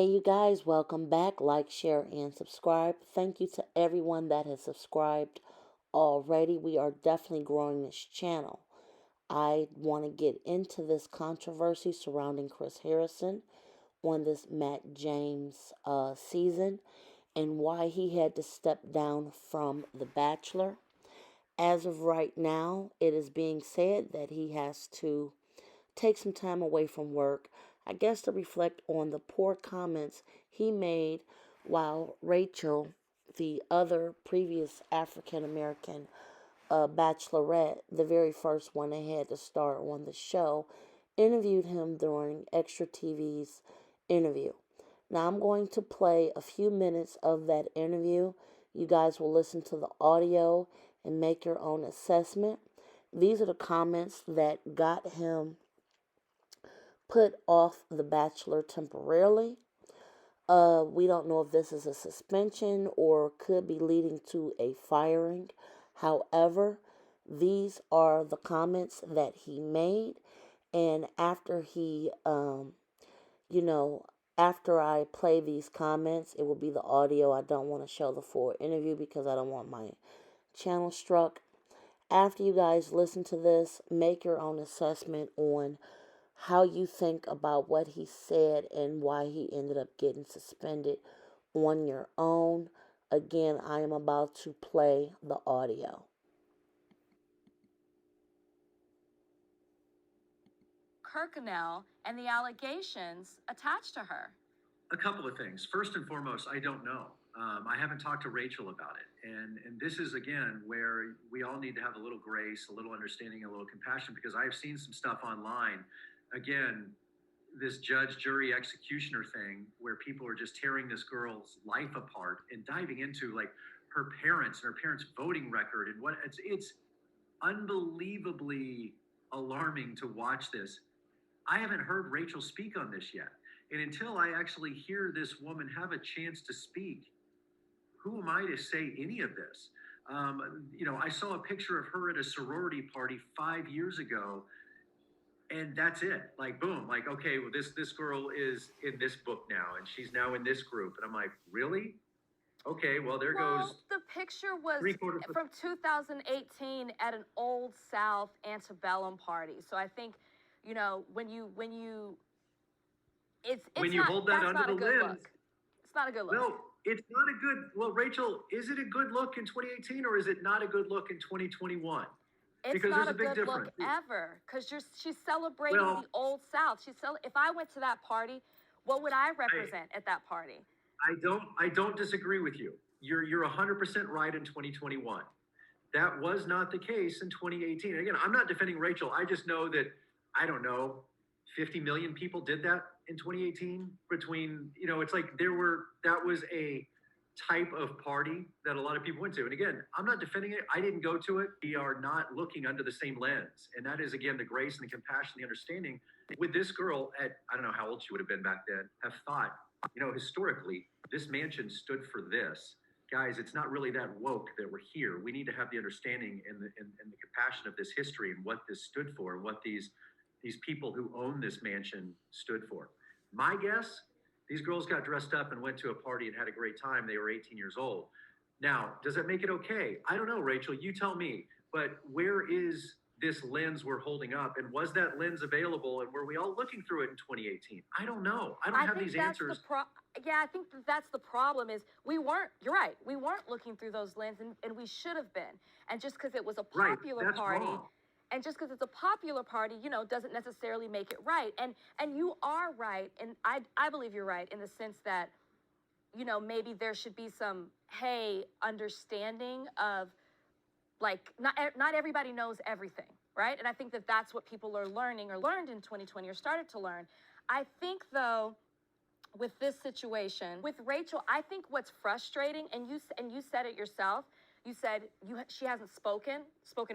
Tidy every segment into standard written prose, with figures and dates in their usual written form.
Hey, you guys, welcome back. Like, share, and subscribe. Thank you to everyone that has subscribed already. We are definitely growing this channel. I want to get into this controversy surrounding Chris Harrison on this Matt James season and why he had to step down from The Bachelor. As of right now, it is being said that he has to take some time away from work, I guess to reflect on the poor comments he made while Rachel, the other previous African American bachelorette, the very first one they had to star on the show, interviewed him during Extra TV's interview. Now I'm going to play a few minutes of that interview. You guys will listen to the audio and make your own assessment. These are the comments that got him put off The Bachelor temporarily. We don't know if this is a suspension or could be leading to a firing. However, these are the comments that he made. And after you know, after I play these comments, it will be the audio. I don't want to show the full interview because I don't want my channel struck. After you guys listen to this, make your own assessment on how you think about what he said and why he ended up getting suspended on your own. Again, I am about to play the audio. Kirkconnell and the allegations attached to her. A couple of things. First and foremost, I don't know. I haven't talked to Rachel about it. And this is, again, where we all need to have a little grace, a little understanding, a little compassion, because I've seen some stuff online. Again, this judge, jury, executioner thing where people are just tearing this girl's life apart and diving into like her parents and her parents' voting record and what it's unbelievably alarming to watch this. I haven't heard Rachel speak on this yet. And until I actually hear this woman have a chance to speak, who am I to say any of this? I saw a picture of her at a sorority party 5 years ago, and that's it. Like, boom, like, okay, well, this girl is in this book now, and she's now in this group. And I'm like, really? Okay, well, there goes. The picture was from 2018 at an Old South antebellum party. So I think, when you when you hold that under the lens, it's not a good look. No, it's not a good. Well, Rachel, is it a good look in 2018 or is it not a good look in 2021? It's because not there's a big good difference. Look ever, because she's celebrating the Old South. If I went to that party, what would I represent at that party? I don't disagree with you. You're 100% right in 2021. That was not the case in 2018. Again, I'm not defending Rachel. I just know that, I don't know, 50 million people did that in 2018 between, it's like that was a type of party that a lot of people went to. And again, I'm not defending it. I didn't go to it. We are not looking under the same lens. And that is, again, the grace and the compassion, the understanding. With this girl at, I don't know how old she would have been back then, have thought, historically, this mansion stood for this. Guys, it's not really that woke that we're here. We need to have the understanding and the compassion of this history and what this stood for and what these people who own this mansion stood for. My guess, these girls got dressed up and went to a party and had a great time. They were 18 years old. Now, does that make it okay? I don't know, Rachel, you tell me. But where is this lens we're holding up? And was that lens available? And were we all looking through it in 2018? I don't know. I don't have these answers. I think that's the problem is you're right. We weren't looking through those lenses and we should have been. And just because it was a popular party. Wrong. And just because it's a popular party, doesn't necessarily make it right. And you are right, and I believe you're right in the sense that, maybe there should be some, understanding of, like, not everybody knows everything, right? And I think that that's what people are learning or learned in 2020 or started to learn. I think, though, with this situation, with Rachel, I think what's frustrating, and you said it yourself, you said she hasn't spoken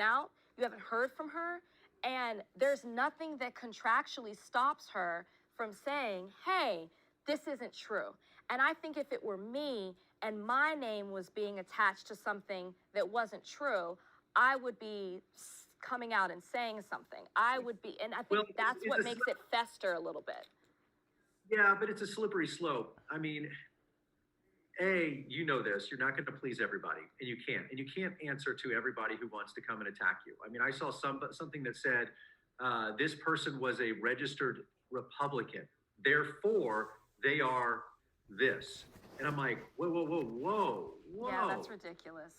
out. You haven't heard from her, and there's nothing that contractually stops her from saying, hey, this isn't true. And I think if it were me and my name was being attached to something that wasn't true, I would be coming out and saying something. I would be, and I think that's what makes it fester a little bit. Yeah, but it's a slippery slope. I mean, you know this, you're not going to please everybody, and you can't answer to everybody who wants to come and attack you. I mean, I saw something that said this person was a registered Republican, therefore they are this, and I'm like, whoa, whoa, whoa, whoa, Yeah, whoa. that's ridiculous.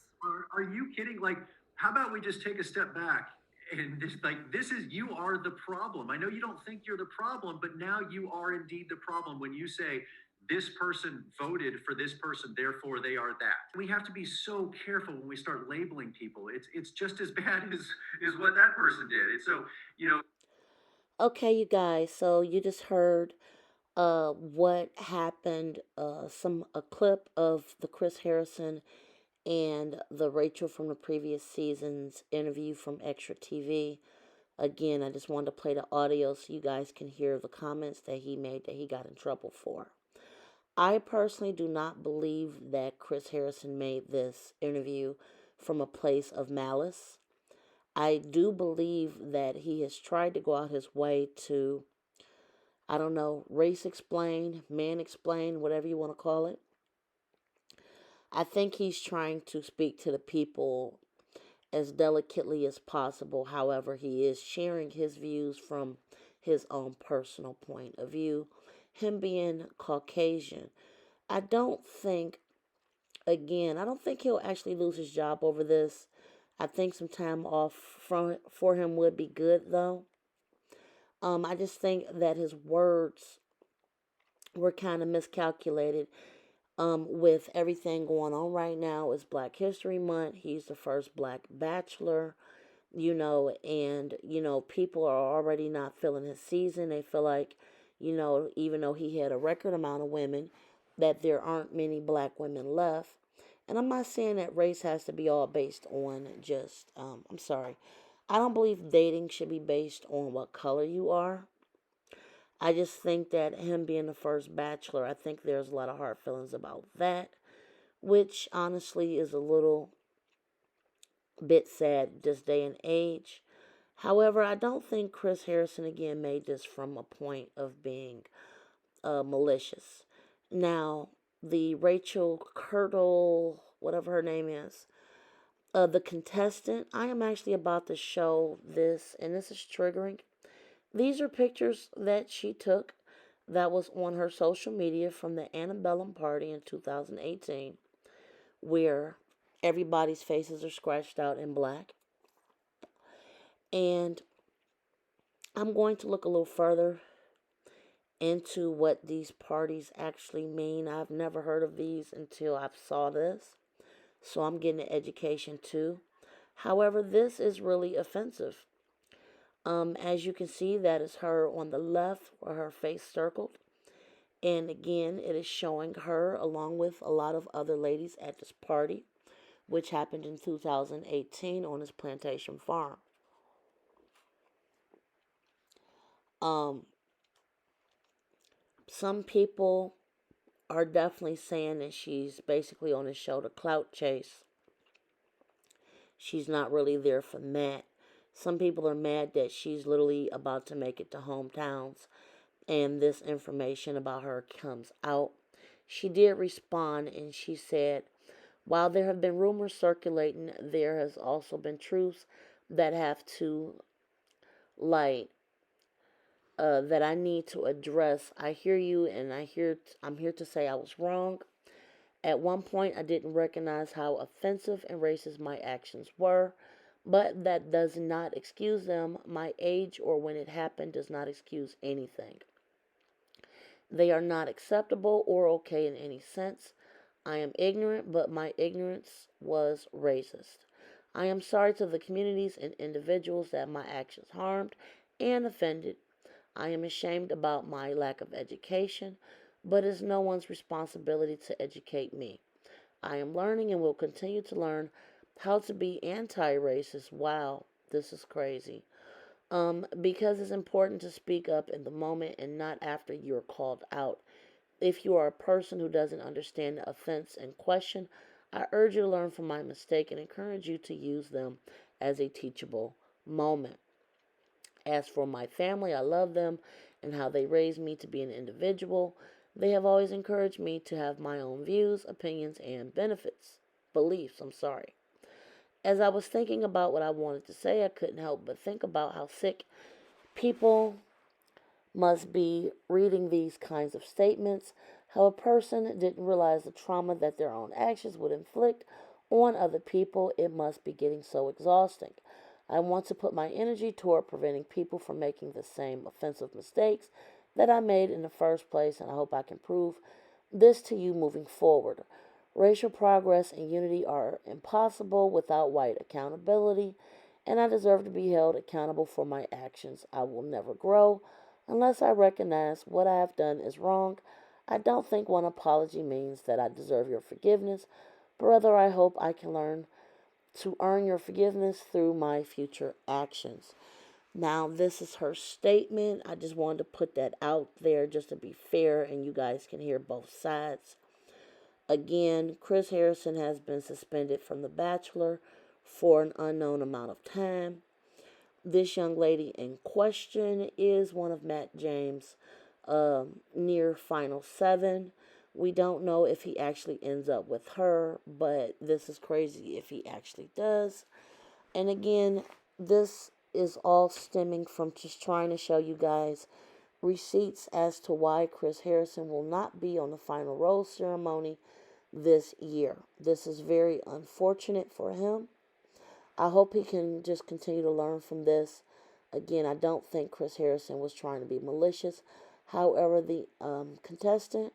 Are you kidding? Like, how about we just take a step back and just like, this is, you are the problem. I know you don't think you're the problem, but now you are indeed the problem when you say this person voted for this person, therefore they are that. We have to be so careful when we start labeling people. It's just as bad as what that person did. It's so, you know. Okay, you guys, so you just heard what happened, some a clip of the Chris Harrison and the Rachel from the previous season's interview from Extra TV. Again, I just wanted to play the audio so you guys can hear the comments that he made that he got in trouble for. I personally do not believe that Chris Harrison made this interview from a place of malice. I do believe that he has tried to go out his way to, I don't know, race explain, man explain, whatever you want to call it. I think he's trying to speak to the people as delicately as possible. However, he is sharing his views from his own personal point of view. Him being Caucasian, I don't think, again, I don't think he'll actually lose his job over this. I think some time off for him would be good, though. I just think that his words were kind of miscalculated. With everything going on right now, it's Black History Month. He's the first Black Bachelor, and people are already not feeling his season. They feel like, even though he had a record amount of women, that there aren't many Black women left. And I'm not saying that race has to be all based on just, I'm sorry. I don't believe dating should be based on what color you are. I just think that him being the first bachelor, I think there's a lot of hard feelings about that, which honestly is a little bit sad this day and age. However, I don't think Chris Harrison again made this from a point of being malicious. Now, the Rachel Kirtle, whatever her name is, the contestant, I am actually about to show this, and this is triggering. These are pictures that she took that was on her social media from the Antebellum party in 2018, where everybody's faces are scratched out in black. And I'm going to look a little further into what these parties actually mean. I've never heard of these until I saw this. So I'm getting an education too. However, this is really offensive. As you can see, that is her on the left where her face circled. And again, it is showing her along with a lot of other ladies at this party, which happened in 2018 on his plantation farm. Um, some people are definitely saying that she's basically on his show to clout chase. She's not really there for Matt. Some people are mad that she's literally about to make it to hometowns and this information about her comes out. She did respond and she said, while there have been rumors circulating, there has also been truths that have to light, that I need to address. I hear you, and I'm here to say I was wrong. At one point, I didn't recognize how offensive and racist my actions were, but that does not excuse them. My age or when it happened does not excuse anything. They are not acceptable or okay in any sense. I am ignorant, but my ignorance was racist. I am sorry to the communities and individuals that my actions harmed and offended. I am ashamed about my lack of education, but it's no one's responsibility to educate me. I am learning and will continue to learn how to be anti-racist. Wow, this is crazy. Because it's important to speak up in the moment and not after you're called out. If you are a person who doesn't understand the offense in question, I urge you to learn from my mistake and encourage you to use them as a teachable moment. As for my family, I love them and how they raised me to be an individual. They have always encouraged me to have my own views, opinions, and beliefs. I'm sorry. As I was thinking about what I wanted to say, I couldn't help but think about how sick people must be reading these kinds of statements, how a person didn't realize the trauma that their own actions would inflict on other people. It must be getting so exhausting. I want to put my energy toward preventing people from making the same offensive mistakes that I made in the first place, and I hope I can prove this to you moving forward. Racial progress and unity are impossible without white accountability, and I deserve to be held accountable for my actions. I will never grow unless I recognize what I have done is wrong. I don't think one apology means that I deserve your forgiveness, but rather I hope I can learn to earn your forgiveness through my future actions. Now, this is her statement. I just wanted to put that out there just to be fair and you guys can hear both sides. Again, Chris Harrison has been suspended from The Bachelor for an unknown amount of time. This young lady in question is one of Matt James' near final seven. We don't know if he actually ends up with her, but this is crazy if he actually does. And again, this is all stemming from just trying to show you guys receipts as to why Chris Harrison will not be on the final rose ceremony this year. This is very unfortunate for him. I hope he can just continue to learn from this. Again, I don't think Chris Harrison was trying to be malicious. However, the contestant,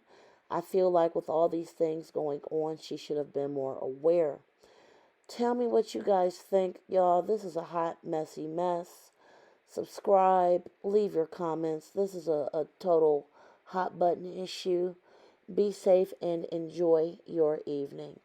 I feel like with all these things going on, she should have been more aware. Tell me what you guys think, y'all. This is a hot, messy mess. Subscribe, leave your comments. This is a total hot button issue. Be safe and enjoy your evening.